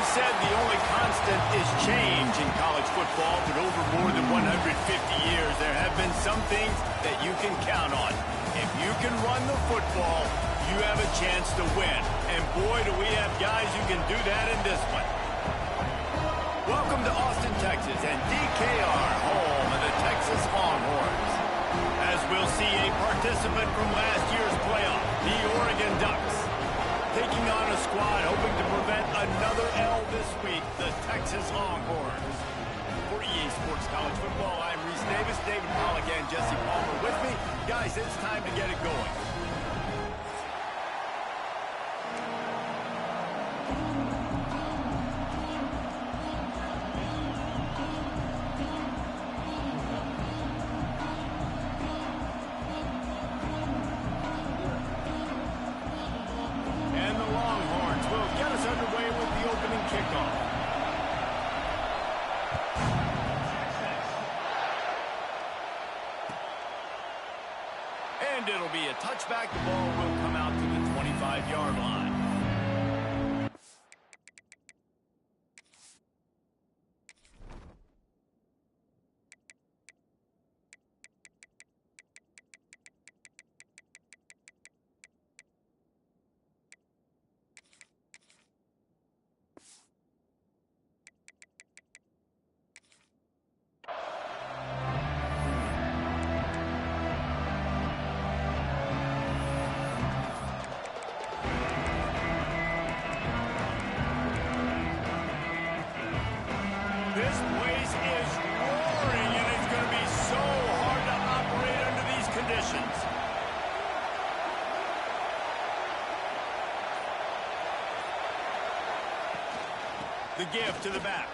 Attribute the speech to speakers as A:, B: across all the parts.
A: always said the only constant is change in college football, but over more than 150 years, there have been some things that you can count on. If you can run the football, you have a chance to win. And boy, do we have guys who can do that in this one. Welcome to Austin, Texas, and DKR, home of the Texas Longhorns. As we'll see a participant from last year's playoff, the Oregon Ducks, taking on a squad hoping to prevent another L this week, the Texas Longhorns. For EA Sports College Football, I'm Reese Davis, David Pollack, and Jesse Palmer with me. Guys, it's time to get it going. And it'll be a touchback. The ball will come out to the 25-yard line. This place is roaring, and it's going to be so hard to operate under these conditions. The give to the back.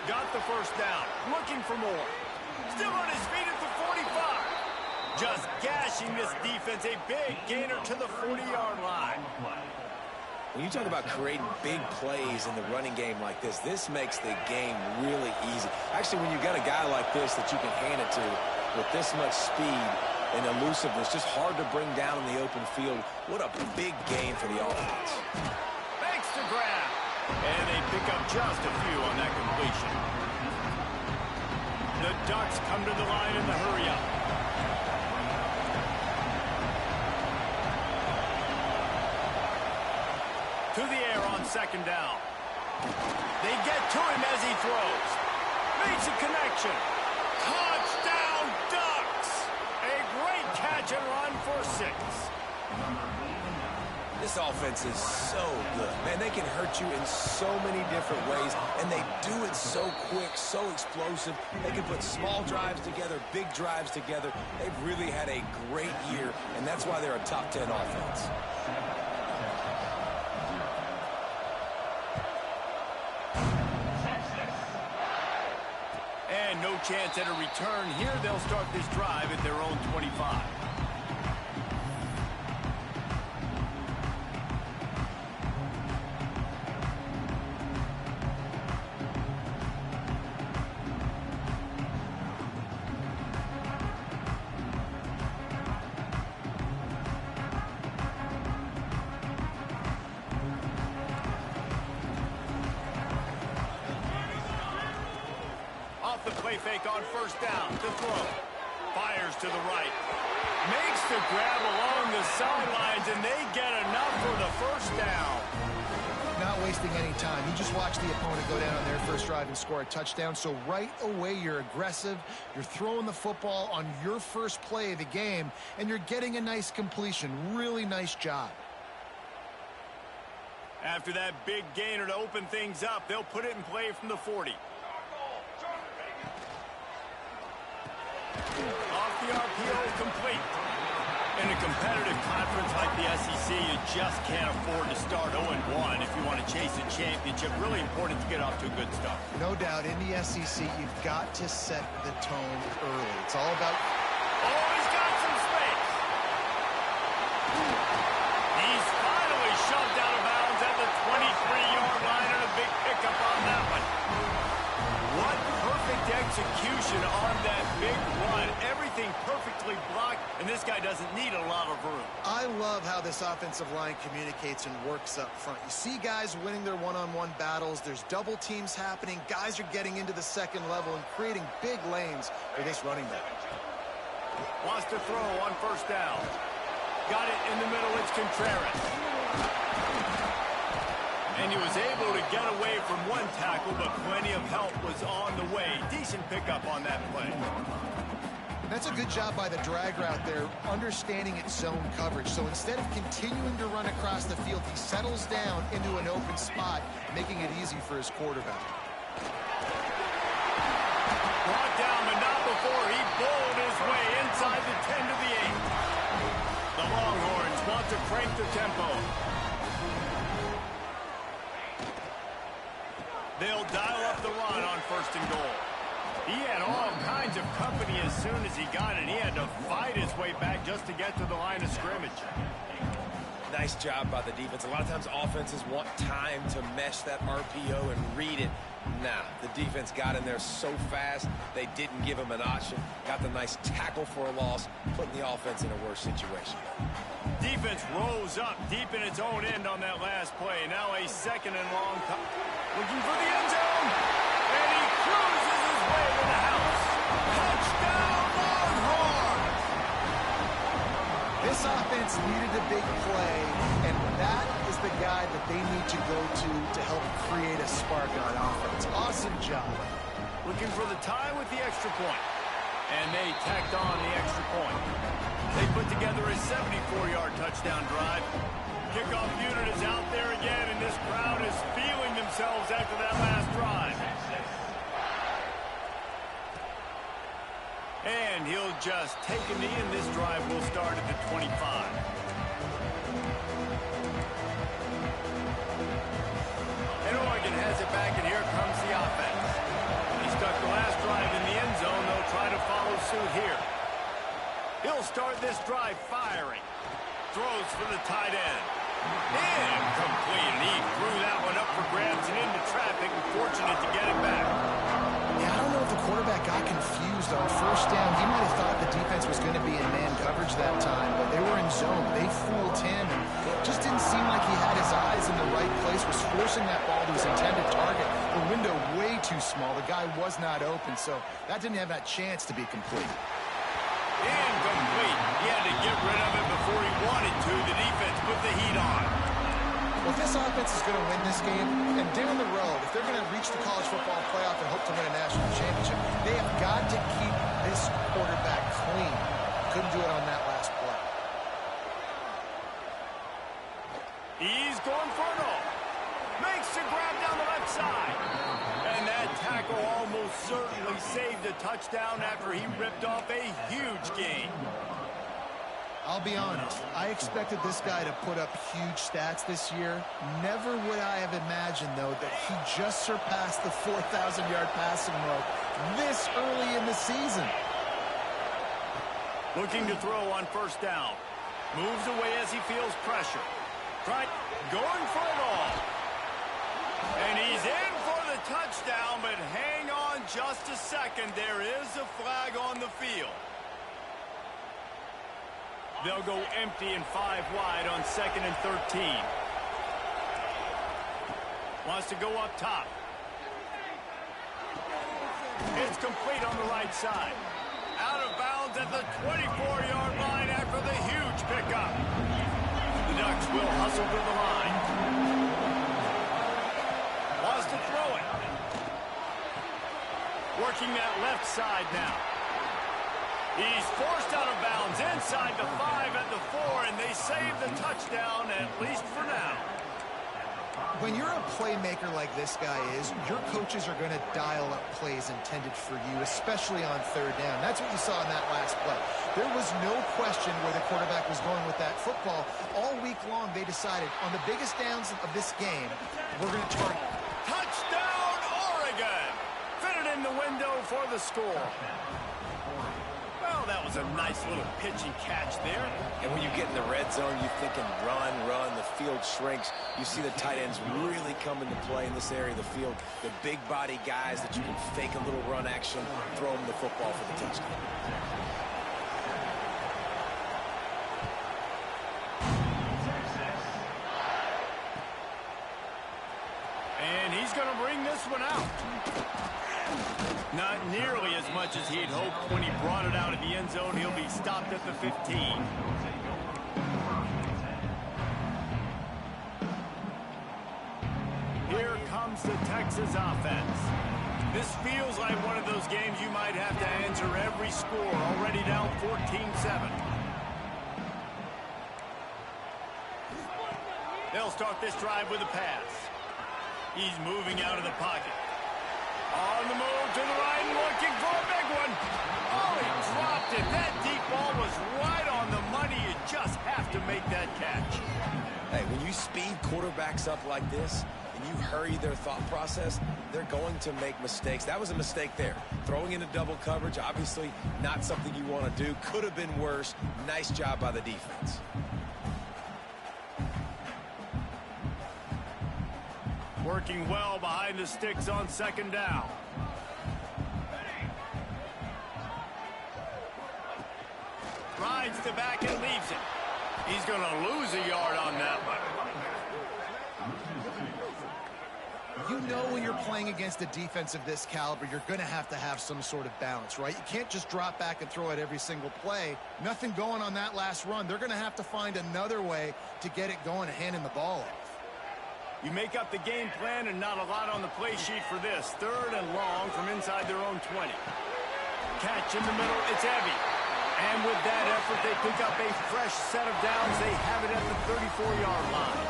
A: Got the first down. Looking for more. Still on his feet at the 45. Just gashing this defense. A big gainer to the 40-yard line.
B: When you talk about creating big plays in the running game like this makes the game really easy. Actually, when you've got a guy like this that you can hand it to with this much speed and elusiveness, just hard to bring down in the open field. What a big game for the offense.
A: Makes the grab. And they pick up just a few on that completion. The Ducks come to the line in the hurry-up. To the air on second down. They get to him as he throws. Makes a connection. Touchdown, Ducks! A great catch and run for 6.
B: This offense is so good. Man, they can hurt you in so many different ways, and they do it so quick, so explosive. They can put small drives together, big drives together. They've really had a great year, and that's why they're a top 10 offense.
A: And no chance at a return here. They'll start this drive at their own 25. The play fake on first down to throw. Fires to the right. Makes the grab along the sidelines, and they get enough for the first down.
C: Not wasting any time. You just watch the opponent go down on their first drive and score a touchdown. So right away, you're aggressive. You're throwing the football on your first play of the game, and you're getting a nice completion. Really nice job.
A: After that big gainer to open things up, they'll put it in play from the 40. Off the RPO, complete. In a competitive conference like the SEC, you just can't afford to start 0-1 if you want to chase a championship. Really important to get off to a good start.
C: No doubt, in the SEC, you've got to set the tone early. It's all about...
A: Oh, he's got some space. He's finally shoved out of bounds at the 23-yard line, and a big pickup on that one. What perfect execution on that big run. Everything perfectly blocked, and this guy doesn't need a lot of room.
C: I love how this offensive line communicates and works up front. You see guys winning their one-on-one battles. There's double teams happening. Guys are getting into the second level and creating big lanes for this running back.
A: Wants to throw on first down. Got it in the middle. It's Contreras. And he was able to get away from one tackle, but plenty of help was on the way. Decent pickup on that play.
C: That's a good job by the drag route there, understanding its zone coverage. So instead of continuing to run across the field, he settles down into an open spot, making it easy for his quarterback.
A: Brought down, but not before he bowled his way inside the 10 to the 8. The Longhorns want to crank the tempo. They'll dial up the run on first and goal. He had all kinds of company as soon as he got it. He had to fight his way back just to get to the line of scrimmage.
B: Nice job by the defense. A lot of times offenses want time to mesh that RPO and read it. Nah, the defense got in there so fast, they didn't give him an option. Got the nice tackle for a loss, putting the offense in a worse situation.
A: Defense rose up deep in its own end on that last play. Now a second and long. Looking for the end zone. And he cruises his way to the house. Touchdown, Longhorns!
C: This offense needed a big play, and that is the guy that they need to go to help create a spark on offense. Awesome job.
A: Looking for the tie with the extra point. And they tacked on the extra point. They put together a 74-yard touchdown drive. Kickoff unit is out there again, and this crowd is feeling themselves after that last drive. And he'll just take a knee, and this drive will start at the 25. And Oregon has it back, and here comes the offense. He stuck the last drive in the end zone. They'll try to follow suit here. He'll start this drive firing. Throws for the tight end. Incomplete, and he threw that one up for grabs and into traffic, and fortunate to get it back.
C: Yeah, I don't know if the quarterback got confused on first down. He might have thought the defense was going to be in man coverage that time, but they were in zone. They fooled him, and just didn't seem like he had his eyes in the right place, was forcing that ball to his intended target. The window way too small. The guy was not open, so that didn't have that chance to be complete.
A: Incomplete. He had to get rid of it before he wanted to. The defense put the heat on.
C: Well, if this offense is going to win this game, and down the road, if they're going to reach the college football playoff and hope to win a national championship, they have got to keep this quarterback clean. Couldn't do it on that last play.
A: He's going for it all. Makes the grab down the left side. And that tackle almost certainly saved a touchdown after he ripped off a huge gain.
C: I'll be honest, I expected this guy to put up huge stats this year. Never would I have imagined, though, that he just surpassed the 4,000-yard passing mark this early in the season.
A: Looking to throw on first down. Moves away as he feels pressure. Going for it all. And he's in for the touchdown, but hang on just a second. There is a flag on the field. They'll go empty and 5 wide on 2nd and 13. Wants to go up top. It's complete on the right side. Out of bounds at the 24-yard line after the huge pickup. The Ducks will hustle to the line. Wants to throw it. Working that left side now. He's forced out of bounds inside the 5 at the 4, and they save the touchdown, at least for now.
C: When you're a playmaker like this guy is, your coaches are going to dial up plays intended for you, especially on third down. That's what you saw in that last play. There was no question where the quarterback was going with that football. All week long, they decided on the biggest downs of this game, we're going to target.
A: Touchdown, Oregon! Fitted in the window for the score. Well, that was a nice little pitch and catch there.
B: And when you get in the red zone, you're thinking run, run. The field shrinks. You see the tight ends really come into play in this area of the field. The big body guys that you can fake a little run action, throw them the football for the touchdown.
A: He's going to bring this one out. Not nearly as much as he'd hoped when he brought it out of the end zone. He'll be stopped at the 15. Here comes the Texas offense. This feels like one of those games you might have to answer every score. Already down 14-7. They'll start this drive with a pass. He's moving out of the pocket. On the move to the right and looking for a big one. Oh, he dropped it. That deep ball was right on the money. You just have to make that catch.
B: Hey, when you speed quarterbacks up like this and you hurry their thought process, they're going to make mistakes. That was a mistake there. Throwing into double coverage, obviously not something you want to do. Could have been worse. Nice job by the defense.
A: Working well behind the sticks on second down. Rides the back and leaves it. He's going to lose a yard on that one.
C: You know when you're playing against a defense of this caliber, you're going to have some sort of balance, right? You can't just drop back and throw it every single play. Nothing going on that last run. They're going to have to find another way to get it going and handing the ball off.
A: You make up the game plan and not a lot on the play sheet for this. Third and long from inside their own 20. Catch in the middle, it's heavy. And with that effort, they pick up a fresh set of downs. They have it at the 34-yard line.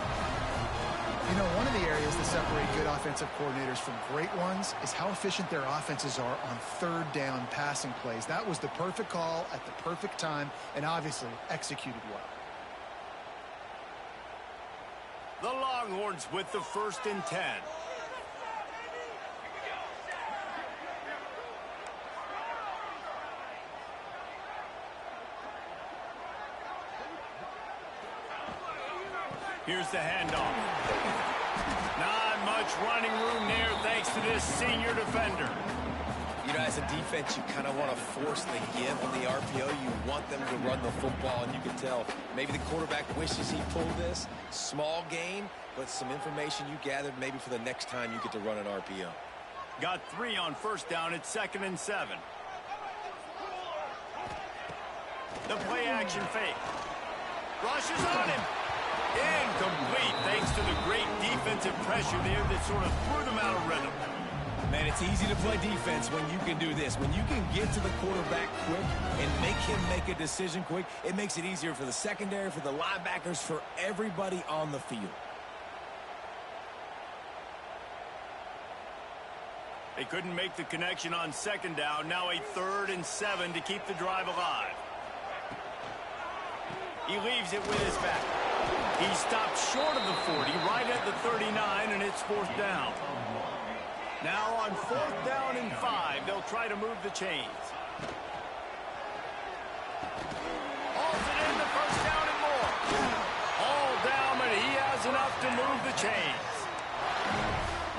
C: You know, one of the areas that separate good offensive coordinators from great ones is how efficient their offenses are on third down passing plays. That was the perfect call at the perfect time and obviously executed well.
A: The Longhorns with the 1st and 10. Here's the handoff. Not much running room there thanks to this senior defender.
B: You know, as a defense, you kind of want to force the give on the RPO. You want them to run the football, and you can tell maybe the quarterback wishes he pulled this. Small gain, but some information you gathered maybe for the next time you get to run an RPO.
A: Got 3 on 1st down. It's 2nd and 7. The play action fake. Rushes on him. Incomplete thanks to the great defensive pressure there that sort of threw them out of rhythm.
B: Man, it's easy to play defense when you can do this. When you can get to the quarterback quick and make him make a decision quick, it makes it easier for the secondary, for the linebackers, for everybody on the field.
A: They couldn't make the connection on 2nd down. Now a 3rd and 7 to keep the drive alive. He leaves it with his back. He stopped short of the 40, right at the 39, and it's 4th down. Now on 4th down and 5, they'll try to move the chains. Hauls it in the 1st down and more. All down, but he has enough to move the chains.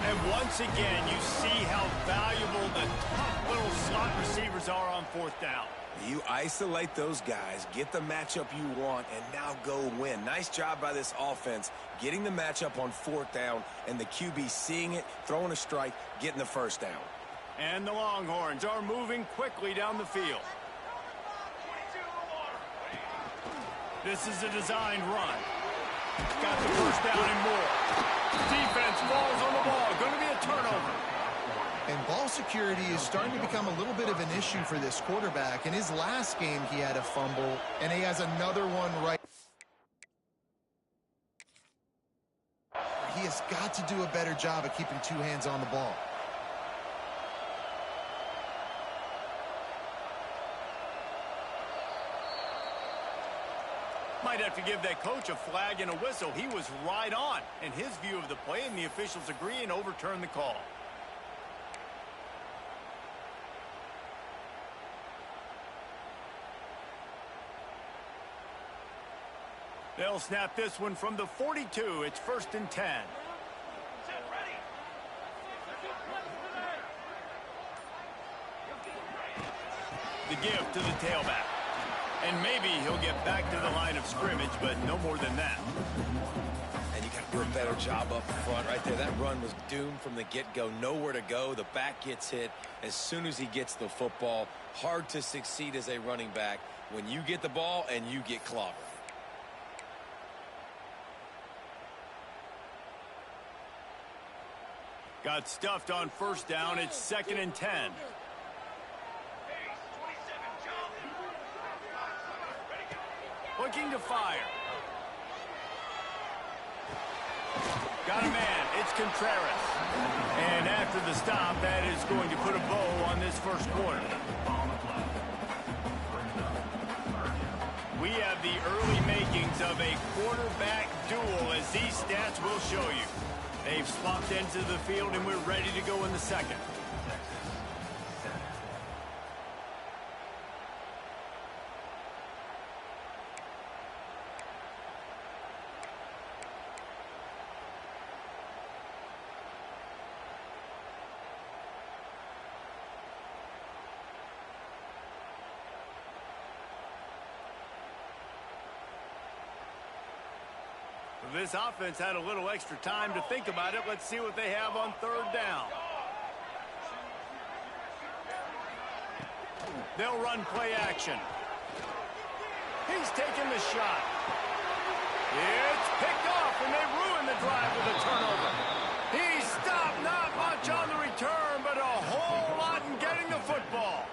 A: And once again, you see how valuable the tough little slot receivers are on 4th down.
B: You isolate those guys, get the matchup you want, and now go win. Nice job by this offense, getting the matchup on 4th down, and the QB seeing it, throwing a strike, getting the 1st down.
A: And the Longhorns are moving quickly down the field. This is a designed run. Got the 1st down and more. Defense falls on the ball. Going to be a turnover.
C: And ball security is starting to become a little bit of an issue for this quarterback. In his last game, he had a fumble, and he has another one right. He has got to do a better job of keeping 2 hands on the ball.
A: Might have to give that coach a flag and a whistle. He was right on in his view of the play, and the officials agree and overturn the call. They'll snap this one from the 42. It's 1st and 10. The give to the tailback. And maybe he'll get back to the line of scrimmage, but no more than that.
B: And you got to do a better job up front right there. That run was doomed from the get-go. Nowhere to go. The back gets hit as soon as he gets the football. Hard to succeed as a running back when you get the ball and you get clobbered.
A: Got stuffed on first down. It's 2nd and 10. Looking to fire. Got a man. It's Contreras. And after the stop, that is going to put a bow on this first quarter. We have the early makings of a quarterback duel, as these stats will show you. They've swapped ends of the field, and we're ready to go in the second. This offense had a little extra time to think about it. Let's see what they have on third down. They'll run play action. He's taking the shot. It's picked off, and they ruin the drive with a turnover. He stopped, not much on the return, but a whole lot in getting the football.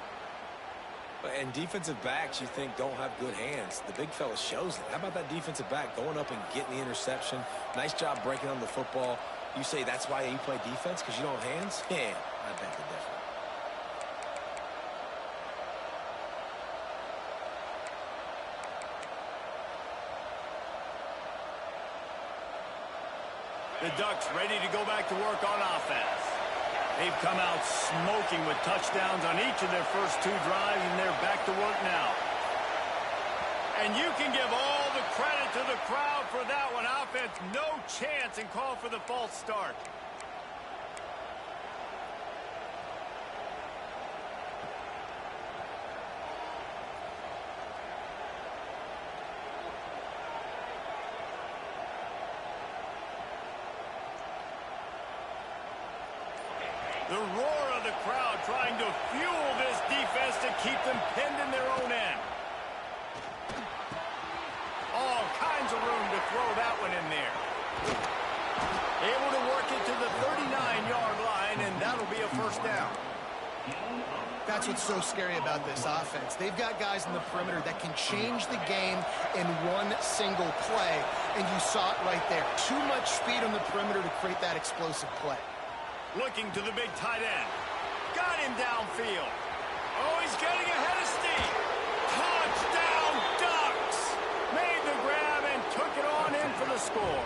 B: And defensive backs, you think, don't have good hands. The big fella shows it. How about that defensive back going up and getting the interception? Nice job breaking on the football. You say that's why you play defense, because you don't have hands? Yeah, I bet the difference.
A: The Ducks ready to go back to work on offense. They've come out smoking with touchdowns on each of their first 2 drives, and they're back to work now. And you can give all the credit to the crowd for that one. Offense, no chance, and call for the false start. The roar of the crowd trying to fuel this defense to keep them pinned in their own end. All kinds of room to throw that one in there. Able to work it to the 39-yard line, and that'll be a first down.
C: That's what's so scary about this offense. They've got guys in the perimeter that can change the game in one single play, and you saw it right there. Too much speed on the perimeter to create that explosive play.
A: Looking to the big tight end. Got him downfield. Oh, he's getting ahead of steam. Touchdown, Ducks! Made the grab and took it on in for the score.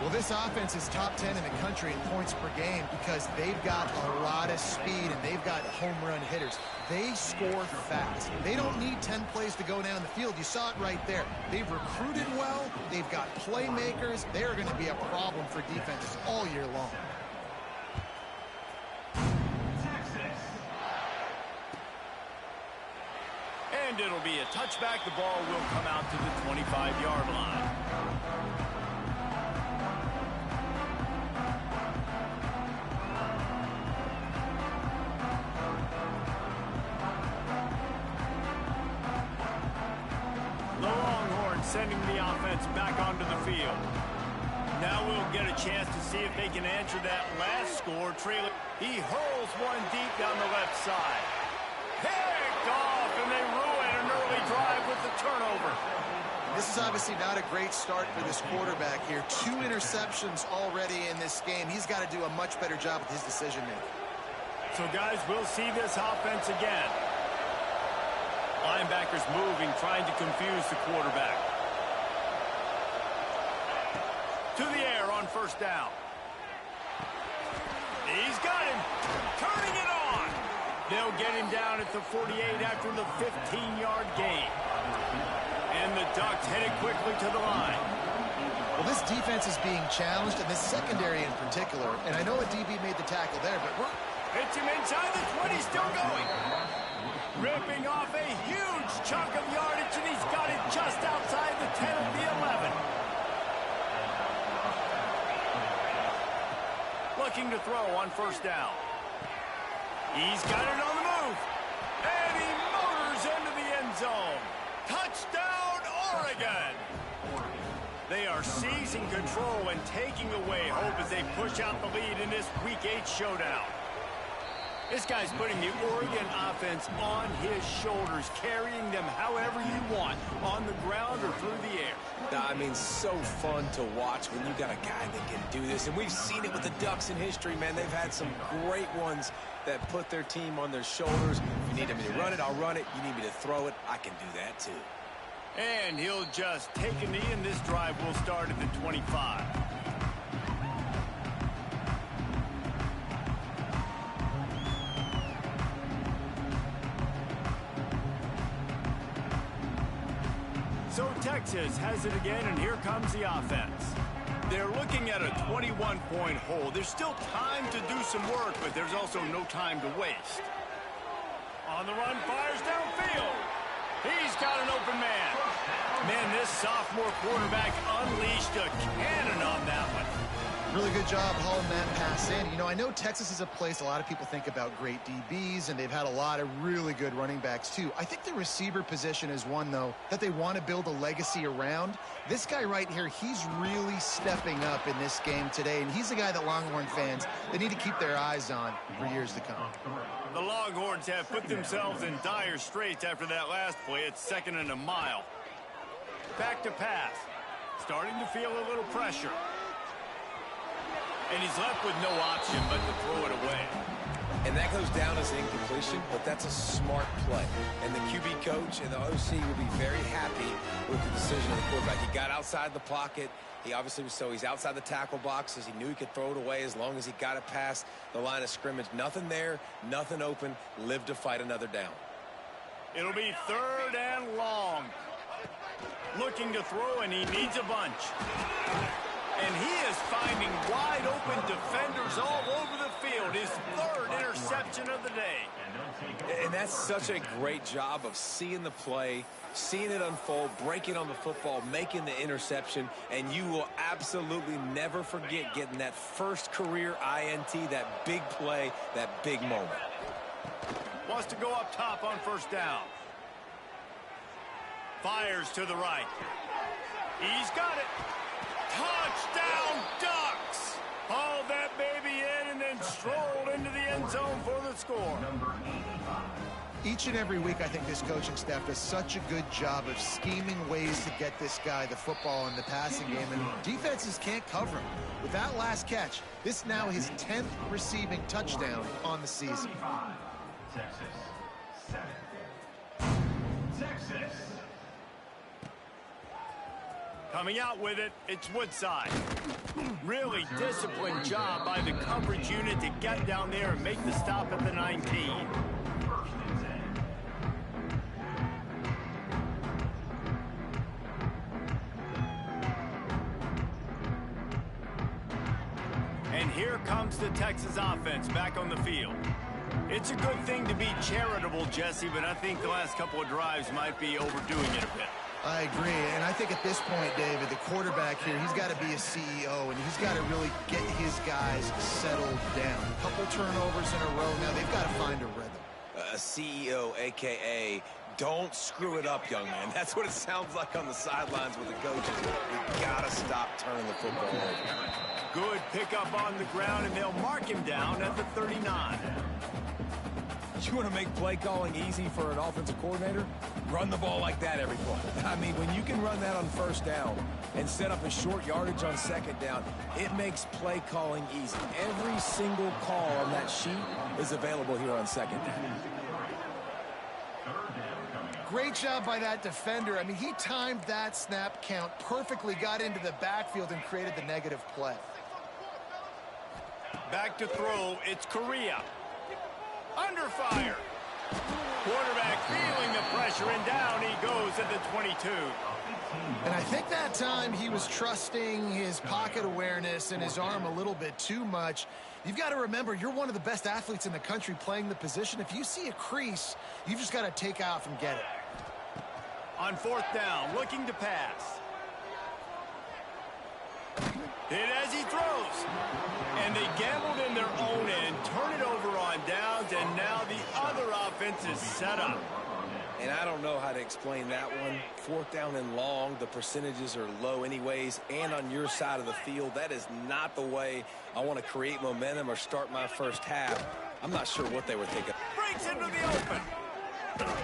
C: Well, this offense is top 10 in the country in points per game because they've got a lot of speed and they've got home run hitters. They score fast. They don't need 10 plays to go down the field. You saw it right there. They've recruited well. They've got playmakers. They're going to be a problem for defenses all year long.
A: And it'll be a touchback. The ball will come out to the 25-yard line. Sending the offense back onto the field. Now we'll get a chance to see if they can answer that last score trailer. He hurls one deep down the left side. Picked off, and they ruin an early drive with the turnover.
C: This is obviously not a great start for this quarterback here. 2 interceptions already in this game. He's got to do a much better job with his decision-making.
A: So, guys, we'll see this offense again. Linebackers moving, trying to confuse the quarterback. To the air on first down. He's got him. Turning it on. They'll get him down at the 48 after the 15-yard gain. And the Ducks headed quickly to the line.
C: Well, this defense is being challenged, and this secondary in particular. And I know a DB made the tackle there, but
A: hits him inside the 20, still going. Ripping off a huge chunk of yardage, and he's got it just outside the 10 of the 11. looking to throw on first down. He's got it on the move. And he motors into the end zone. Touchdown, Oregon! They are seizing control and taking away hope as they push out the lead in this Week 8 showdown. This guy's putting the Oregon offense on his shoulders, carrying them however you want, on the ground or through the air.
B: I mean, so fun to watch when you got a guy that can do this. And we've seen it with the Ducks in history, man. They've had some great ones that put their team on their shoulders. If you need me to run it, I'll run it. You need me to throw it, I can do that too.
A: And he'll just take a knee, and this drive will start at the 25. So Texas has it again, and here comes the offense. They're looking at a 21-point hole. There's still time to do some work, but there's also no time to waste. On the run, fires downfield. He's got an open man. Man, this sophomore quarterback unleashed a cannon on that one.
C: Really good job hauling that pass in. You know, I know Texas is a place a lot of people think about great DBs, and they've had a lot of really good running backs too. I think the receiver position is one, though, that they want to build a legacy around. This guy right here, he's really stepping up in this game today, and he's the guy that Longhorn fans, they need to keep their eyes on for years to come.
A: The Longhorns have put themselves in dire straits after that last play. It's 2nd and a mile. Back to pass. Starting to feel a little pressure. And he's left with no option but to throw it away.
B: And that goes down as an incompletion, but that's a smart play. And the QB coach and the OC will be very happy with the decision of the quarterback. He got outside the pocket. He obviously was he's outside the tackle boxes. He knew he could throw it away as long as he got it past the line of scrimmage. Nothing there, nothing open. Live to fight another down.
A: It'll be 3rd and long. Looking to throw, and he needs a bunch. And he is finding wide open defenders all over the field. His 3rd interception of the day.
B: And that's such a great job of seeing the play, seeing it unfold, breaking on the football, making the interception, and you will absolutely never forget getting that first career INT, that big play, that big moment.
A: Wants to go up top on first down. Fires to the right. He's got it. Touchdown, Ducks! Hauled that baby in and then strolled into the end zone for the score.
C: Each and every week, I think this coaching staff does such a good job of scheming ways to get this guy the football in the passing game, and defenses can't cover him. With that last catch, this now his 10th receiving touchdown on the season.
D: Texas, 7. Texas.
A: Coming out with it, it's Woodside. Really disciplined job by the coverage unit to get down there and make the stop at the 19. And here comes the Texas offense back on the field. It's a good thing to be charitable, Jesse, but I think the last couple of drives might be overdoing it a bit.
C: I agree, and I think at this point, David, the quarterback here, he's got to be a CEO, and he's got to really get his guys settled down. A couple turnovers in a row now. They've got to find a rhythm.
B: A CEO, a.k.a. don't screw it up, young man. That's what it sounds like on the sidelines with the coaches. We got to stop turning the football over.
A: Good pickup on the ground, and they'll mark him down at the 39.
B: You want to make play calling easy for an offensive coordinator? Run the ball like that every play. I mean, when you can run that on first down and set up a short yardage on second down, it makes play calling easy. Every single call on that sheet is available here on second down.
C: Great job by that defender. I mean, he timed that snap count perfectly, got into the backfield and created the negative play.
A: Back to throw, it's Correa. Under fire. Quarterback feeling the pressure, and down he goes at the 22.
C: And I think that time he was trusting his pocket awareness and his arm a little bit too much. You've got to remember, you're one of the best athletes in the country playing the position. If you see a crease, you've just got to take off and get it.
A: On fourth down, looking to pass. Hit as he throws. And they gambled in their own end, turn it over on downs, and now the other offense is set up.
B: And I don't know how to explain that one. 4th down and long, the percentages are low anyways, and on your side of the field, that is not the way I want to create momentum or start my first half. I'm not sure what they were thinking.
A: Breaks into the open.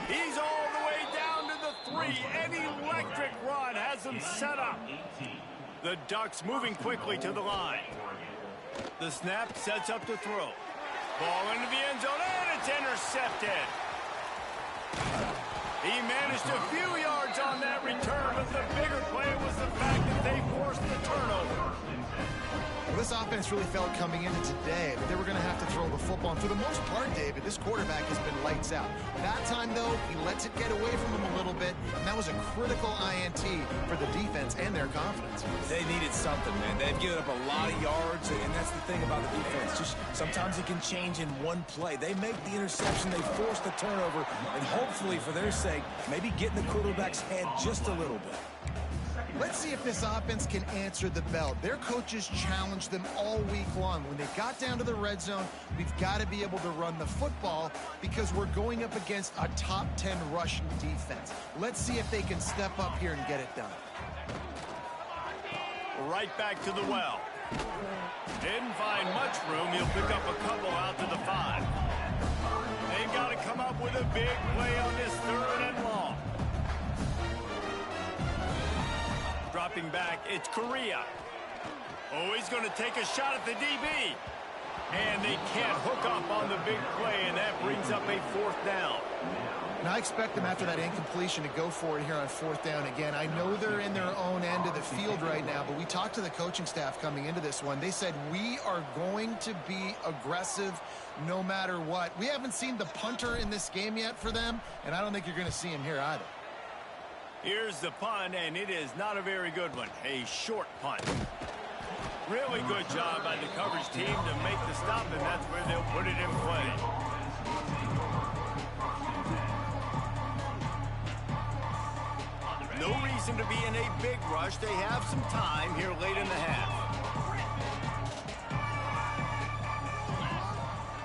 A: He's all the way down to the 3. An electric run has him set up. The Ducks moving quickly to the line. The snap sets up to throw. Ball into the end zone, and it's intercepted. He managed a few yards on that return, but the bigger play was the fact that they forced the turnover.
C: Well, this offense really felt coming into today that they were going to have to throw the football. And for the most part, David, this quarterback has been lights out. That time, though, he lets it get away from him a little bit, and that was a critical INT for the defense and their confidence.
B: They needed something, man. They've given up a lot of yards, and that's the thing about the defense. Just sometimes it can change in one play. They make the interception, they force the turnover, and hopefully, for their sake, maybe get in the quarterback's head just a little bit.
C: Let's see if this offense can answer the bell. Their coaches challenged them all week long. When they got down to the red zone, we've got to be able to run the football because we're going up against a top 10 rushing defense. Let's see if they can step up here and get it done.
A: Right back to the well. Didn't find much room. He'll pick up a couple out to the 5. They've got to come up with a big play on this 3rd and long. Dropping back, it's Correa. Oh, he's going to take a shot at the DB. And they can't hook up on the big play, and that brings up a 4th down.
C: And I expect them after that incompletion to go for it here on 4th down again. I know they're in their own end of the field right now, but we talked to the coaching staff coming into this one. They said, we are going to be aggressive no matter what. We haven't seen the punter in this game yet for them, and I don't think you're going to see him here either.
A: Here's the punt, and it is not a very good one. A short punt. Really good job by the coverage team to make the stop, and that's where they'll put it in play. No reason to be in a big rush. They have some time here late in the half.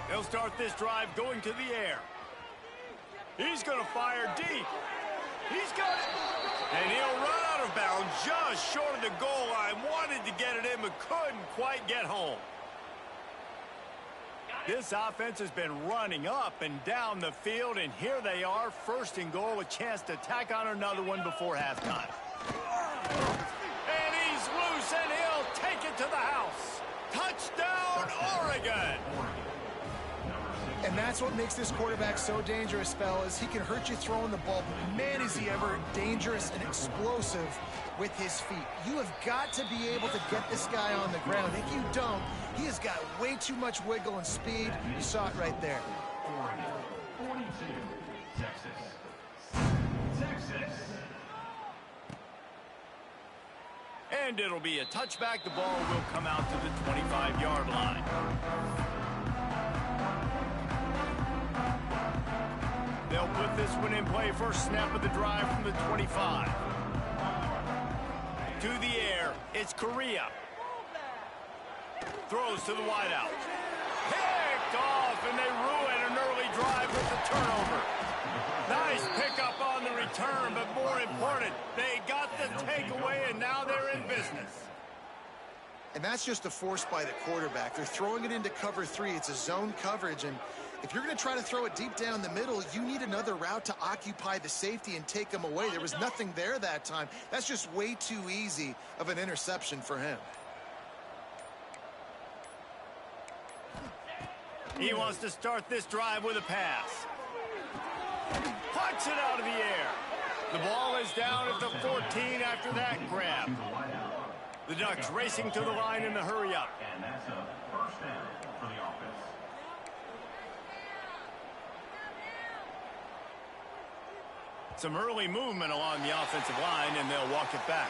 A: They'll start this drive going to the air. He's going to fire deep. He's got it. And he'll run out of bounds just short of the goal line. Wanted to get it in, but couldn't quite get home. This offense has been running up and down the field, and here they are, 1st and goal, a chance to tack on another one before halftime. And he's loose, and he'll take it to the house. Touchdown, Oregon!
C: And that's what makes this quarterback so dangerous, fellas. He can hurt you throwing the ball, but man, is he ever dangerous and explosive with his feet. You have got to be able to get this guy on the ground. If you don't, he has got way too much wiggle and speed. You saw it right there.
D: 42, Texas.
A: And it'll be a touchback. The ball will come out to the 25-yard line. They'll put this one in play. First snap of the drive from the 25. To the air, it's Correa. Throws to the wideout. Picked off, and they ruin an early drive with the turnover. Nice pickup on the return, but more important, they got the takeaway, and now they're in business.
C: And that's just a force by the quarterback. They're throwing it into cover 3. It's a zone coverage, and if you're going to try to throw it deep down the middle, you need another route to occupy the safety and take him away. There was nothing there that time. That's just way too easy of an interception for him.
A: He wants to start this drive with a pass. Punts it out of the air. The ball is down at the 14 after that grab. The Ducks racing to the line in the hurry up.
D: And that's a 1st down for the offense.
A: Some early movement along the offensive line, and they'll walk it back.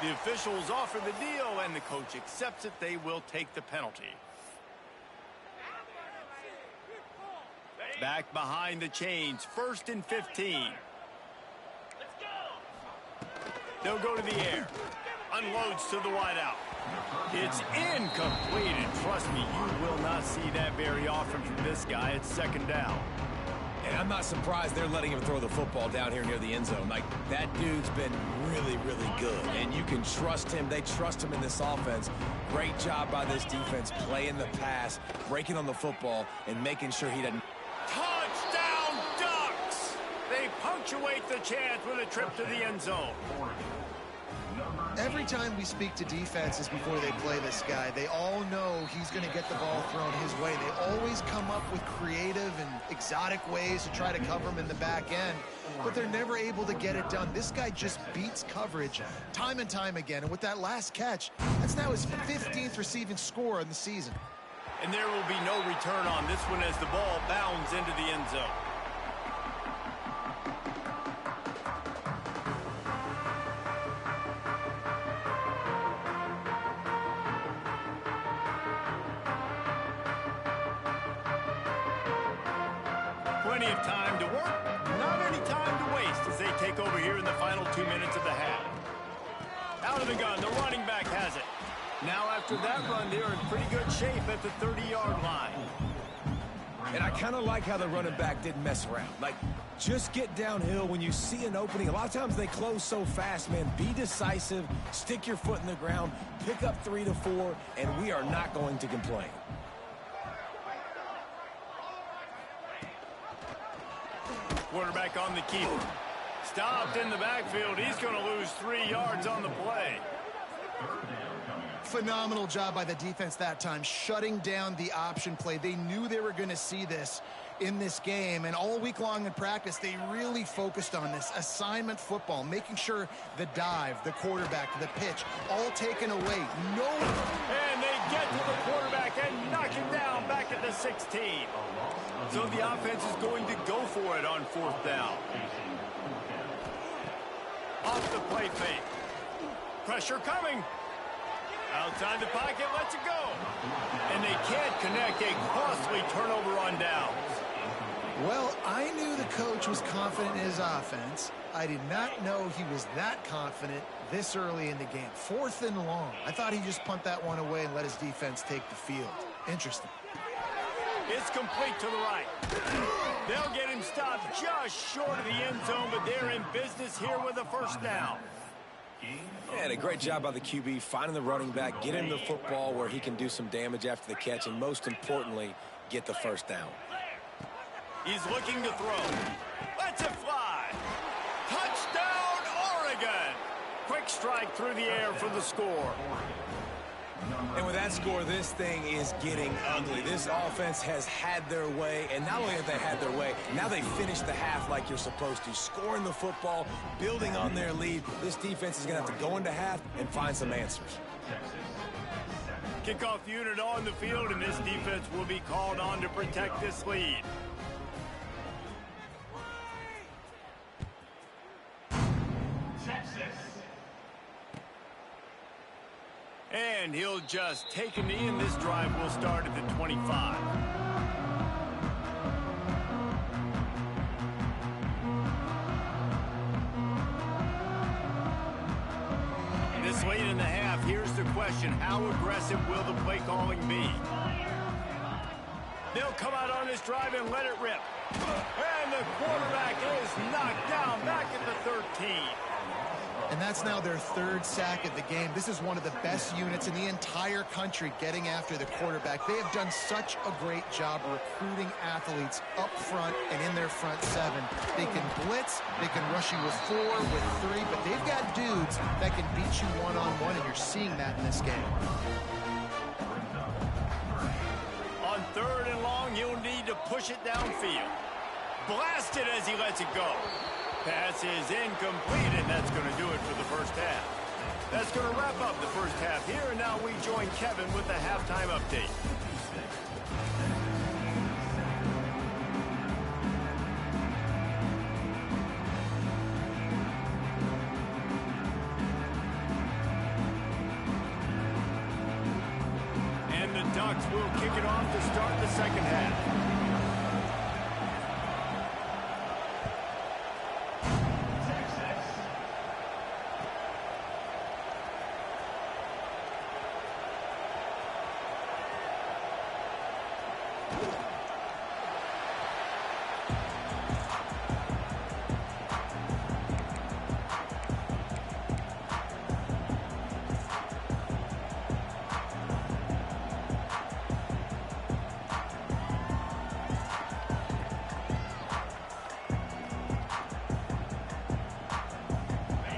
A: The officials offer the deal, and the coach accepts it. They will take the penalty. Back behind the chains, 1st and 15. They'll go to the air. Unloads to the wideout. It's incomplete, and trust me, you will not see that very often from this guy. It's second down.
B: And I'm not surprised they're letting him throw the football down here near the end zone. Like, that dude's been really, really good. And you can trust him. They trust him in this offense. Great job by this defense playing the pass, breaking on the football, and making sure he doesn't.
A: Touchdown Ducks! They punctuate the chance with a trip to the end zone.
C: Every time we speak to defenses before they play this guy, they all know he's going to get the ball thrown his way. They always come up with creative and exotic ways to try to cover him in the back end, but they're never able to get it done. This guy just beats coverage time and time again, and with that last catch, that's now his 15th receiving score in the season.
A: And there will be no return on this one as the ball bounds into the end zone. Plenty of time to work, not any time to waste as they take over here in the final 2 minutes of the half. Out of the gun, the running back has it. Now after that run, they're in pretty good shape at the 30-yard line.
B: And I kind of like how the running back didn't mess around. Like, just get downhill when you see an opening. A lot of times they close so fast, man. Be decisive, stick your foot in the ground, pick up 3 to 4, and we are not going to complain.
A: Quarterback on the keeper. Stopped in the backfield. He's going to lose 3 yards on the play.
C: Phenomenal job by the defense that time, shutting down the option play. They knew they were going to see this in this game, and all week long in practice, they really focused on this assignment football, making sure the dive, the quarterback, the pitch, all taken away. No.
A: And they get to the quarterback and knock him down back at the 16. So the offense is going to go for it on 4th down. Off the play fake. Pressure coming. Outside the pocket, lets it go. And they can't connect. A costly turnover on downs.
C: Well, I knew the coach was confident in his offense. I did not know he was that confident this early in the game. 4th and long. I thought he'd just punt that one away and let his defense take the field. Interesting.
A: It's complete to the right. They'll get him stopped just short of the end zone, but they're in business here with a 1st down.
B: Yeah, and a great job by the QB, finding the running back, getting him the football where he can do some damage after the catch, and most importantly, get the 1st down.
A: He's looking to throw. Lets it fly. Touchdown, Oregon. Quick strike through the air for the score.
B: And with that score, this thing is getting ugly. This offense has had their way, and not only have they had their way, now they finished the half like you're supposed to, scoring the football, building on their lead. This defense is going to have to go into half and find some answers.
A: Kickoff unit on the field, and this defense will be called on to protect this lead. And he'll just take a knee, and this drive will start at the 25. This late in the half, here's the question. How aggressive will the play calling be? They'll come out on this drive and let it rip. And the quarterback is knocked down back at the 13.
C: And that's now their 3rd sack of the game. This is one of the best units in the entire country getting after the quarterback. They have done such a great job recruiting athletes up front and in their front 7. They can blitz, they can rush you with 4, with 3, but they've got dudes that can beat you one-on-one, and you're seeing that in this game.
A: On 3rd and long, he'll need to push it downfield. Blast it as he lets it go. Pass is incomplete, and that's going to do it for the 1st half. That's going to wrap up the 1st half here, and now we join Kevin with the halftime update. And the Ducks will kick it off to start the 2nd half.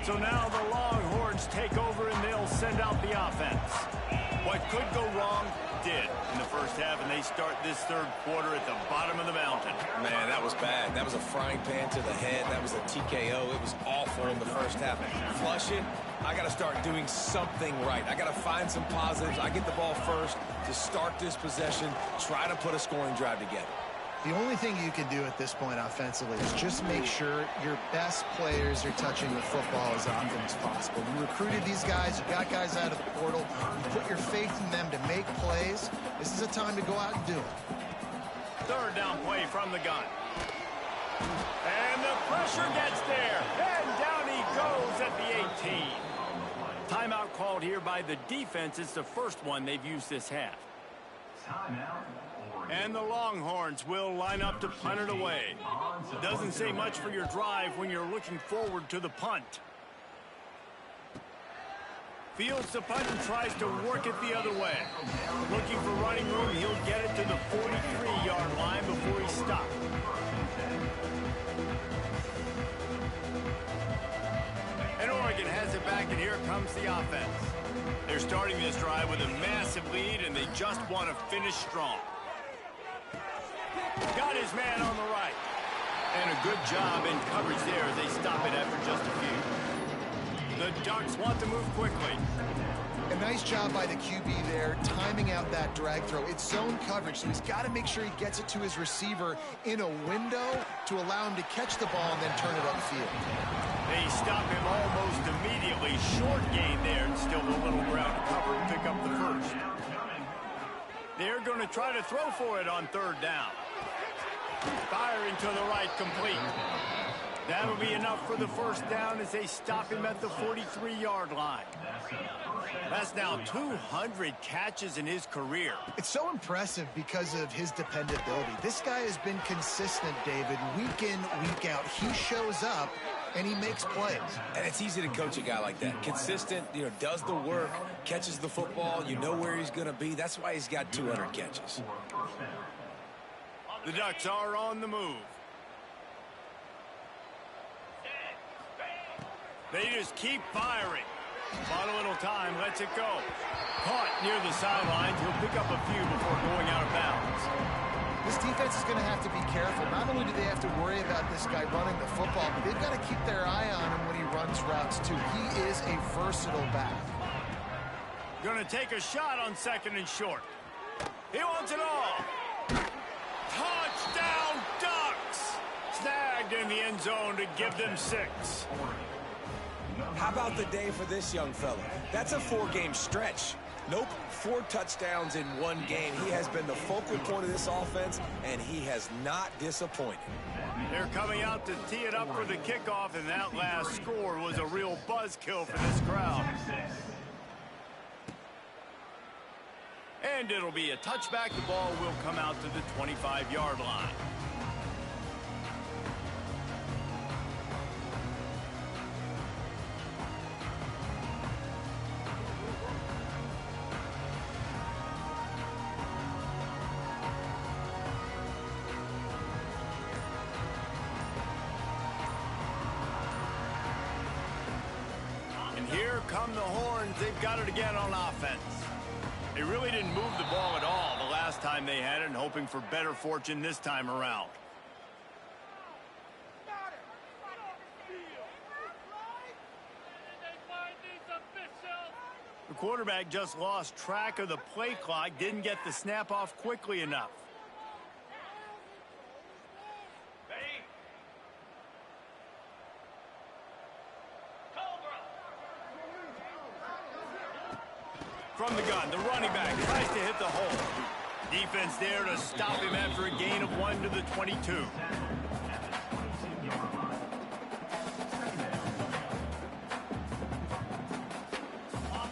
A: So now the Longhorns take over and they'll send out the offense. What could go wrong did in the first half, and they start this third quarter at the bottom of the mountain.
B: Man, that was bad. That was a frying pan to the head. That was a TKO. It was awful in the first half. Flush it. I got to start doing something right. I got to find some positives. I get the ball first to start this possession, try to put a scoring drive together.
C: The only thing you can do at this point offensively is just make sure your best players are touching the football as often as possible. You recruited these guys. You got guys out of the portal. You put your faith in them to make plays. This is a time to go out and do it.
A: Third down play from the gun. And the pressure gets there. And down he goes at the 18. Timeout called here by the defense. It's the first one they've used this half.
D: Timeout.
A: And the Longhorns will line up to punt it away. Doesn't say much for your drive when you're looking forward to the punt. Fields the punt and tries to work it the other way. Looking for running room, he'll get it to the 43-yard line before he stops. And Oregon has it back, and here comes the offense. They're starting this drive with a massive lead, and they just want to finish strong. Got his man on the right. And a good job in coverage there as they stop it after just a few. The Ducks want to move quickly.
C: A nice job by the QB there, timing out that drag throw. It's zone coverage, so he's got to make sure he gets it to his receiver in a window to allow him to catch the ball and then turn it upfield.
A: They stop him almost immediately. Short gain there, and still a little ground to cover and pick up the first. They're going to try to throw for it on third down. Firing to the right, complete. That'll be enough for the first down as they stop him at the 43-yard line. That's now 200 catches in his career.
C: It's so impressive because of his dependability. This guy has been consistent, David, week in, week out. He shows up, and he makes plays.
B: And it's easy to coach a guy like that. Consistent, does the work, catches the football, you know where he's going to be. That's why he's got 200 catches.
A: The Ducks are on the move. They just keep firing. Bought a little time, lets it go. Caught near the sidelines. He'll pick up a few before going out of bounds.
C: This defense is going to have to be careful. Not only do they have to worry about this guy running the football, but they've got to keep their eye on him when he runs routes, too. He is a versatile back.
A: Going to take a shot on second and short. He wants it all. Touchdown, Ducks! Snagged in the end zone to give them 6.
B: How about the day for this young fella? That's a 4-game stretch. Nope, 4 touchdowns in 1 game. He has been the focal point of this offense, and he has not disappointed.
A: They're coming out to tee it up for the kickoff, and that last score was a real buzzkill for this crowd. And it'll be a touchback. The ball will come out to the 25-yard line. And here come the Horns. They've got it again on offense. They really didn't move the ball at all the last time they had it, and hoping for better fortune this time around. The quarterback just lost track of the play clock, didn't get the snap off quickly enough. From the gun, the running back tries to hit the hole. Defense there to stop him after a gain of 1 to the 22.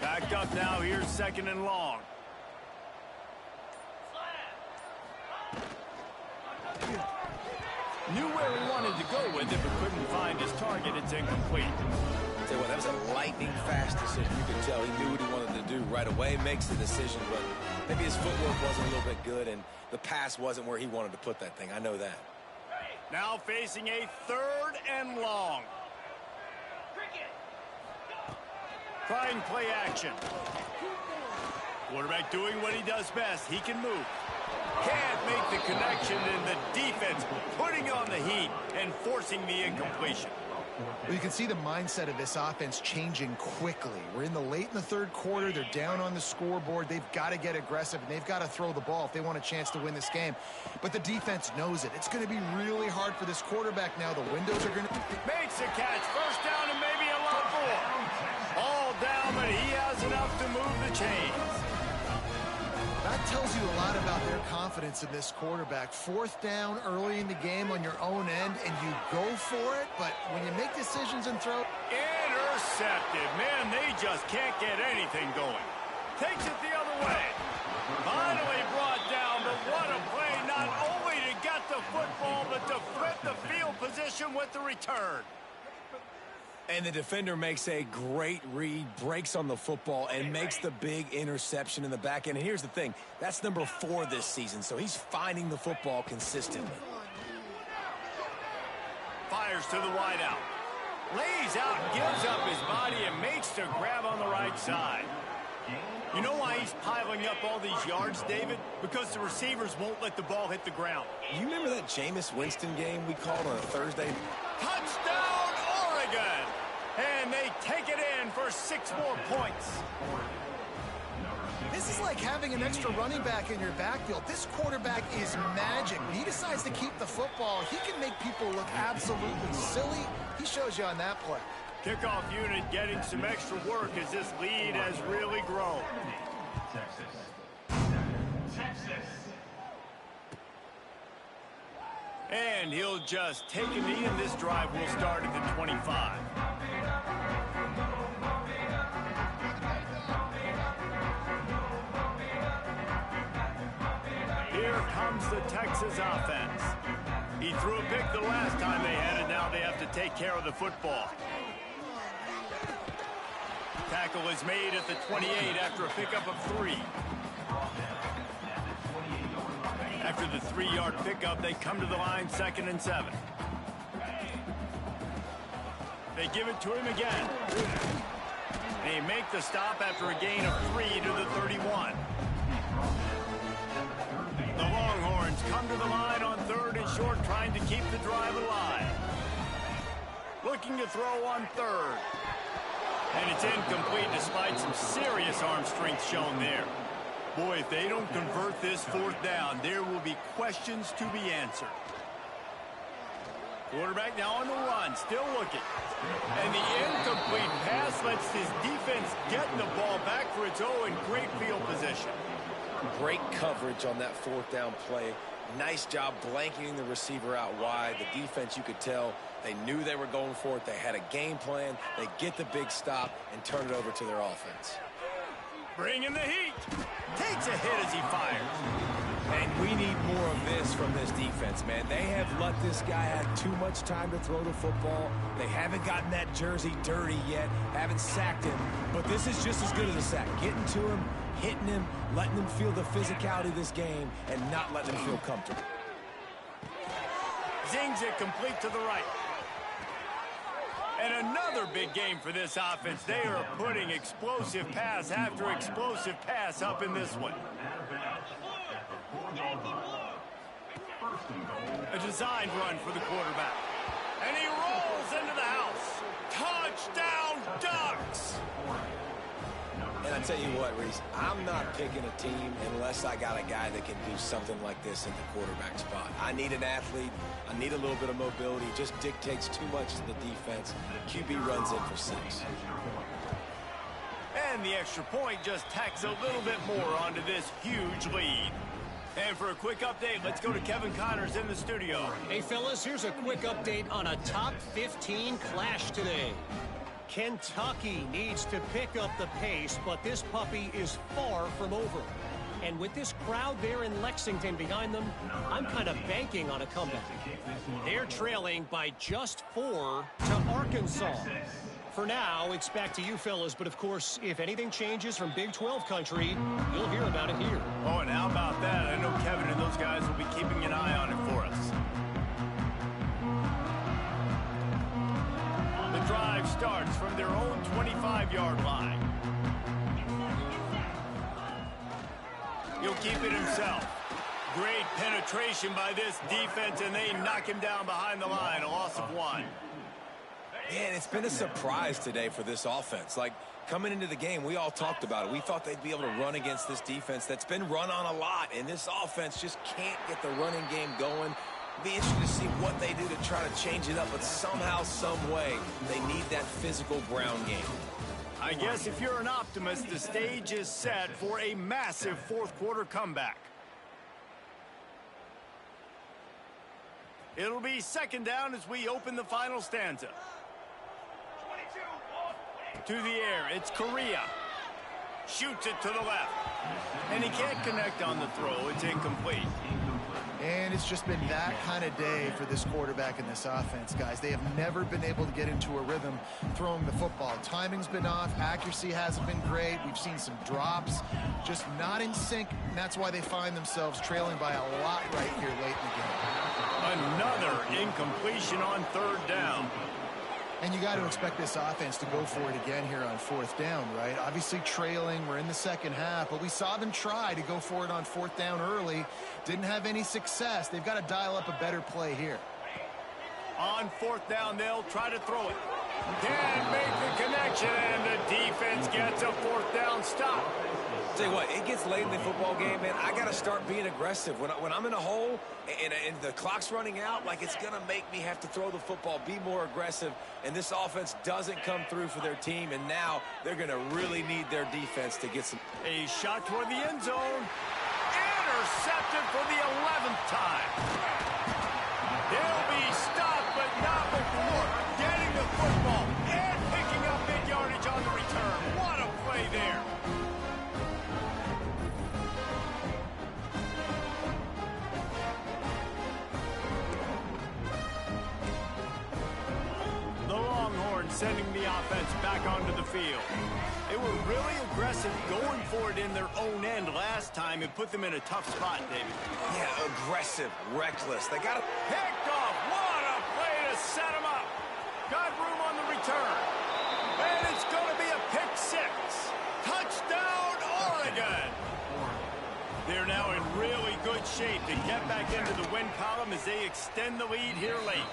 A: Backed up now, here's second and long. Knew where he wanted to go with it, but couldn't find his target. It's incomplete.
B: Tell you what, that was a lightning-fast decision. You could tell he knew what he wanted to do right away, makes the decision, but maybe his footwork wasn't a little bit good, and the pass wasn't where he wanted to put that thing. I know that.
A: Now facing a third and long. Trying play action. Quarterback doing what he does best. He can move. Can't make the connection, and the defense putting on the heat and forcing the incompletion.
C: Well, you can see the mindset of this offense changing quickly. We're in the third quarter. They're down on the scoreboard. They've got to get aggressive, and they've got to throw the ball if they want a chance to win this game. But the defense knows it. It's going to be really hard for this quarterback now. The windows are going to...
A: Makes a catch. First down and maybe a lot more. All down, but he has enough to move the chains.
C: That tells you a lot about their confidence in this quarterback. Fourth down early in the game on your own end, and you go for it, but when you make decisions and throw...
A: Intercepted. Man, they just can't get anything going. Takes it the other way. Finally brought down, but what a play, not only to get the football, but to flip the field position with the return.
B: And the defender makes a great read, breaks on the football, and makes the big interception in the back end. And here's the thing, that's number 4 this season, so he's finding the football consistently.
A: Fires to the wideout. Lays out, gives up his body, and makes the grab on the right side. You know why he's piling up all these yards, David? Because the receivers won't let the ball hit the ground.
B: You remember that Jameis Winston game we called on a Thursday?
A: Touchdown, Oregon! And they take it in for 6 more points.
C: This is like having an extra running back in your backfield. This quarterback is magic. When he decides to keep the football, he can make people look absolutely silly. He shows you on that play.
A: Kickoff unit getting some extra work as this lead has really grown.
D: Texas.
A: And he'll just take a knee, and this drive will start at the 25. Here comes the Texas offense. He threw a pick the last time they had it. Now they have to take care of the football. Tackle is made at the 28 after a pickup of 3. After the 3-yard pickup, they come to the line 2nd and 7. They give it to him again. They make the stop after a gain of 3 to the 31. The Longhorns come to the line on 3rd and short, trying to keep the drive alive. Looking to throw on 3rd. And it's incomplete despite some serious arm strength shown there. Boy, if they don't convert this 4th down, there will be questions to be answered. Quarterback now on the run, still looking. And the incomplete pass lets his defense get the ball back for its own great field position.
B: Great coverage on that 4th down play. Nice job blanketing the receiver out wide. The defense, you could tell, they knew they were going for it. They had a game plan. They get the big stop and turn it over to their offense.
A: Bringing the heat. Takes a hit as he fires.
B: And we need more of this from this defense, man. They have let this guy have too much time to throw the football. They haven't gotten that jersey dirty yet, haven't sacked him. But this is just as good as a sack. Getting to him, hitting him, letting him feel the physicality of this game, and not letting him feel comfortable.
A: Zings it complete to the right. And another big game for this offense. They are putting explosive pass after explosive pass up in this one. A designed run for the quarterback. And he rolls into the house. Touchdown, Ducks!
B: And I tell you what, Reese, I'm not picking a team unless I got a guy that can do something like this in the quarterback spot. I need an athlete. I need a little bit of mobility. It just dictates too much to the defense. QB runs in for 6.
A: And the extra point just tacks a little bit more onto this huge lead. And for a quick update, let's go to Kevin Connors in the studio.
E: Hey, fellas, here's a quick update on a top 15 clash today. Kentucky needs to pick up the pace, but this puppy is far from over. And with this crowd there in Lexington behind them, I'm kind of banking on a comeback. They're trailing by just 4 to Arkansas. For now, it's back to you fellas, but of course, if anything changes from Big 12 country, you'll hear about it here.
A: Oh, and how about that? I know Kevin and those guys will be keeping an eye on it for us. The drive drive starts from their own 25-yard line. He'll keep it himself. Great penetration by this defense, and they knock him down behind the line, a loss of 1.
B: Man, it's been a surprise today for this offense. Like, coming into the game, we all talked about it. We thought they'd be able to run against this defense that's been run on a lot, and this offense just can't get the running game going. Be interesting to see what they do to try to change it up, but somehow, some way, they need that physical ground game.
A: I guess if you're an optimist, the stage is set for a massive fourth-quarter comeback. It'll be second down as we open the final stanza. To the air, it's Correa. Shoots it to the left. And he can't connect on the throw. It's incomplete.
C: And it's just been that kind of day for this quarterback and this offense, guys. They have never been able to get into a rhythm throwing the football. Timing's been off. Accuracy hasn't been great. We've seen some drops. Just not in sync, and that's why they find themselves trailing by a lot right here late in the game.
A: Another incompletion on third down.
C: And you got to expect this offense to go for it again here on fourth down, right? Obviously trailing, we're in the second half, but we saw them try to go for it on fourth down early. Didn't have any success. They've got to dial up a better play here.
A: On fourth down, they'll try to throw it. Can't make the connection, and the defense gets a fourth down stop.
B: Tell you what, it gets late in the football game, man. I got to start being aggressive. When I'm in a hole and the clock's running out, like, it's going to make me have to throw the football, be more aggressive, and this offense doesn't come through for their team, and now they're going to really need their defense to get some.
A: A shot toward the end zone. Intercepted for the 11th time. He'll be stopped, but not before getting the football and picking up big yardage on the return. What a play there. Sending the offense back onto the field. They were really aggressive going for it in their own end last time and put them in a tough spot, David.
B: Yeah, aggressive, reckless. They got to
A: picked off. What a play to set them up. Got room on the return. And it's going to be a pick six. Touchdown, Oregon. They're now in really good shape to get back into the win column as they extend the lead here late.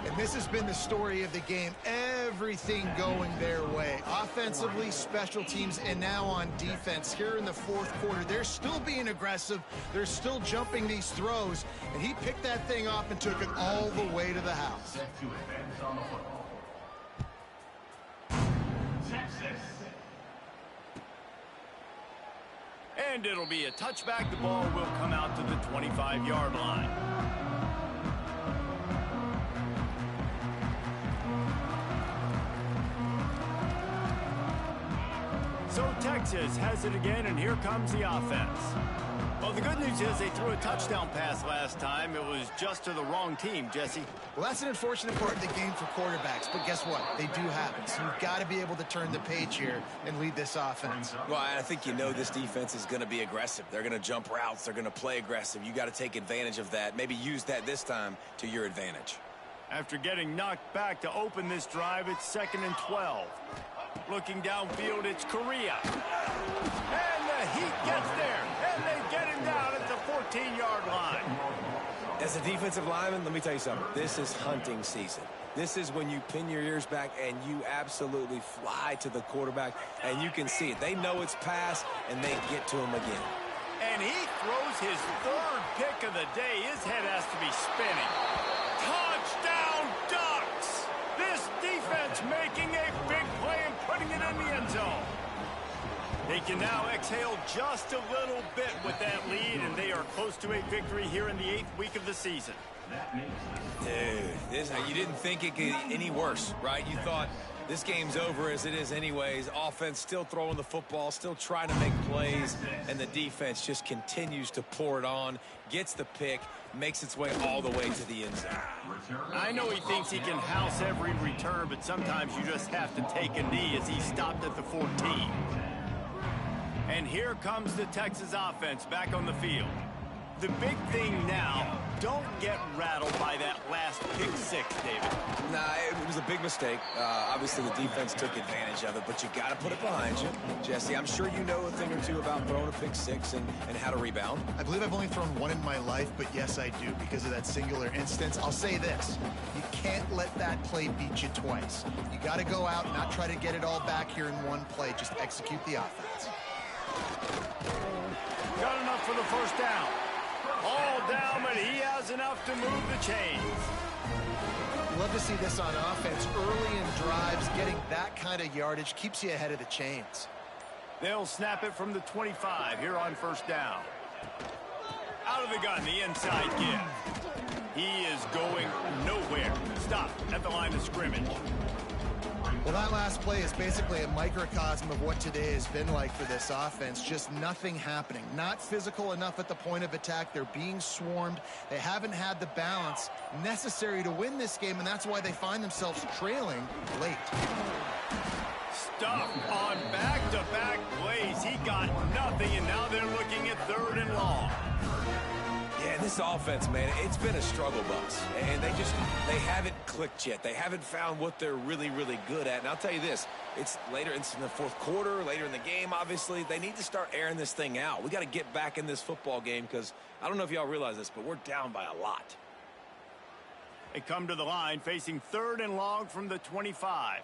C: And this has been the story of the game. Everything going their way. Offensively, special teams, and now on defense. Here in the fourth quarter, they're still being aggressive. They're still jumping these throws. And he picked that thing off and took it all the way to the house.
A: And it'll be a touchback. The ball will come out to the 25-yard line. So Texas has it again, and here comes the offense. Well, the good news is they threw a touchdown pass last time. It was just to the wrong team, Jesse.
C: Well, that's an unfortunate part of the game for quarterbacks, but guess what? They do happen. So you've got to be able to turn the page here and lead this offense.
B: Well, I think you know this defense is going to be aggressive. They're going to jump routes. They're going to play aggressive. You got to take advantage of that. Maybe use that this time to your advantage.
A: After getting knocked back to open this drive, it's 2nd and 12. Looking downfield, it's Correa. And the Heat gets there, and they get him down at the 14-yard line.
B: As a defensive lineman, let me tell you something. This is hunting season. This is when you pin your ears back and you absolutely fly to the quarterback, and you can see it. They know it's pass, and they get to him again.
A: And he throws his third pick of the day. His head has to be spinning. Touchdown, Ducks! This defense making a big play and putting it in the end zone. They can now exhale just a little bit with that lead, and they are close to a victory here in the 8th week of the season.
B: Dude, you didn't think it could get any worse, right? You thought this game's over as it is anyways. Offense still throwing the football, still trying to make plays, and the defense just continues to pour it on, gets the pick, makes its way all the way to the end zone.
A: I know he thinks he can house every return, but sometimes you just have to take a knee as he stopped at the 14. And here comes the Texas offense back on the field. The big thing now, don't get rattled by that last pick six, David.
B: Nah, it was a big mistake. Obviously, the defense took advantage of it, but you got to put it behind you. Jesse, I'm sure you know a thing or two about throwing a pick six and how to rebound.
C: I believe I've only thrown one in my life, but yes, I do because of that singular instance. I'll say this. You can't let that play beat you twice. You got to go out and not try to get it all back here in one play. Just execute the offense.
A: Got enough for the first down. All down, but he has enough to move the chains.
C: Love to see this on offense. Early in drives, getting that kind of yardage keeps you ahead of the chains.
A: They'll snap it from the 25 here on first down. Out of the gun, the inside give. He is going nowhere. Stop at the line of scrimmage.
C: Well, that last play is basically a microcosm of what today has been like for this offense. Just nothing happening. Not physical enough at the point of attack. They're being swarmed. They haven't had the balance necessary to win this game, and that's why they find themselves trailing late.
A: Stuff on back-to-back plays. He got nothing, and now they're looking at 3rd and long.
B: Yeah, this offense, man, it's been a struggle bus. And they haven't clicked yet. They haven't found what they're really, really good at. And I'll tell you this, it's later, it's in the 4th quarter, later in the game, obviously. They need to start airing this thing out. We got to get back in this football game because I don't know if y'all realize this, but we're down by a lot.
A: They come to the line facing 3rd and long from the 25.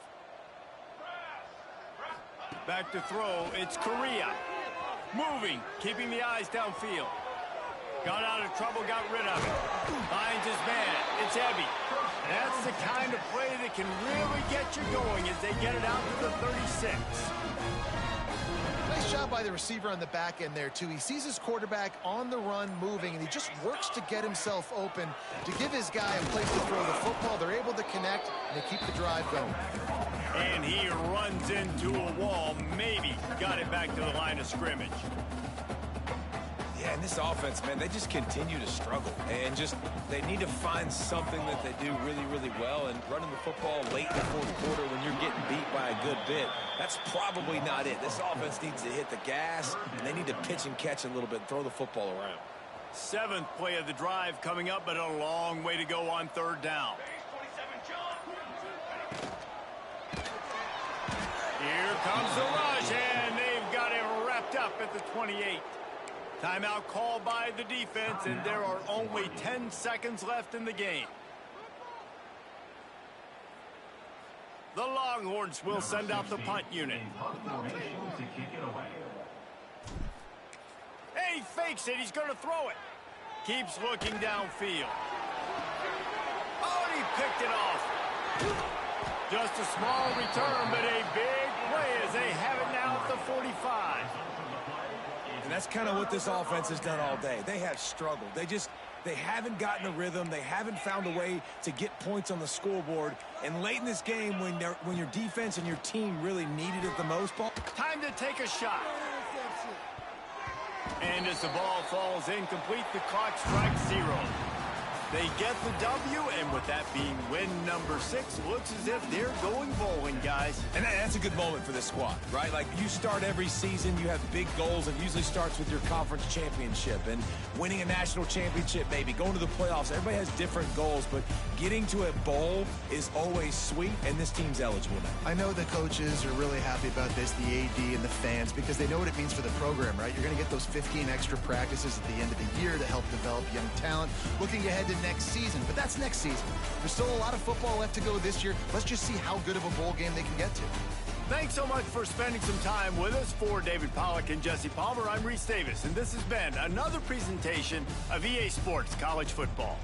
A: Back to throw, it's Correa. Moving, keeping the eyes downfield. Got out of trouble, got rid of it. Finds his man. It's Ebby. That's the kind of play that can really get you going as they get it out to the 36.
C: Nice job by the receiver on the back end there, too. He sees his quarterback on the run moving, and he just works to get himself open to give his guy a place to throw the football. They're able to connect, and they keep the drive going.
A: And he runs into a wall. Maybe got it back to the line of scrimmage.
B: Yeah, and this offense, man, they just continue to struggle. And they need to find something that they do really, really well. And running the football late in the 4th quarter when you're getting beat by a good bit, that's probably not it. This offense needs to hit the gas, and they need to pitch and catch a little bit and throw the football around.
A: 7th play of the drive coming up, but a long way to go on 3rd down. Here comes the rush, and they've got it wrapped up at the 28. Timeout called by the defense, and there are only 10 seconds left in the game. The Longhorns will send out the punt unit. Hey, he fakes it. He's going to throw it. Keeps looking downfield. Oh, and he picked it off. Just a small return, but a big play as they have it now at the 45.
B: And that's kind of what this offense has done all day. They have struggled. They haven't gotten a rhythm. They haven't found a way to get points on the scoreboard. And late in this game, when your defense and your team really needed it the most,
A: time to take a shot. And as the ball falls incomplete, the clock strikes 0. They get the W, and with that being win number 6, looks as if they're going bowling, guys.
B: And that's a good moment for this squad, right? Like, you start every season, you have big goals. It usually starts with your conference championship and winning a national championship, maybe going to the playoffs. Everybody has different goals, but getting to a bowl is always sweet, and this team's eligible now.
C: I know the coaches are really happy about this, the AD and the fans, because they know what it means for the program, right? You're going to get those 15 extra practices at the end of the year to help develop young talent. Looking ahead to next season, but that's next season. There's still a lot of football left to go this year. Let's just see how good of a bowl game they can get to.
A: Thanks so much for spending some time with us. For David Pollack and Jesse Palmer, I'm Reese Davis, and this has been another presentation of EA Sports College Football.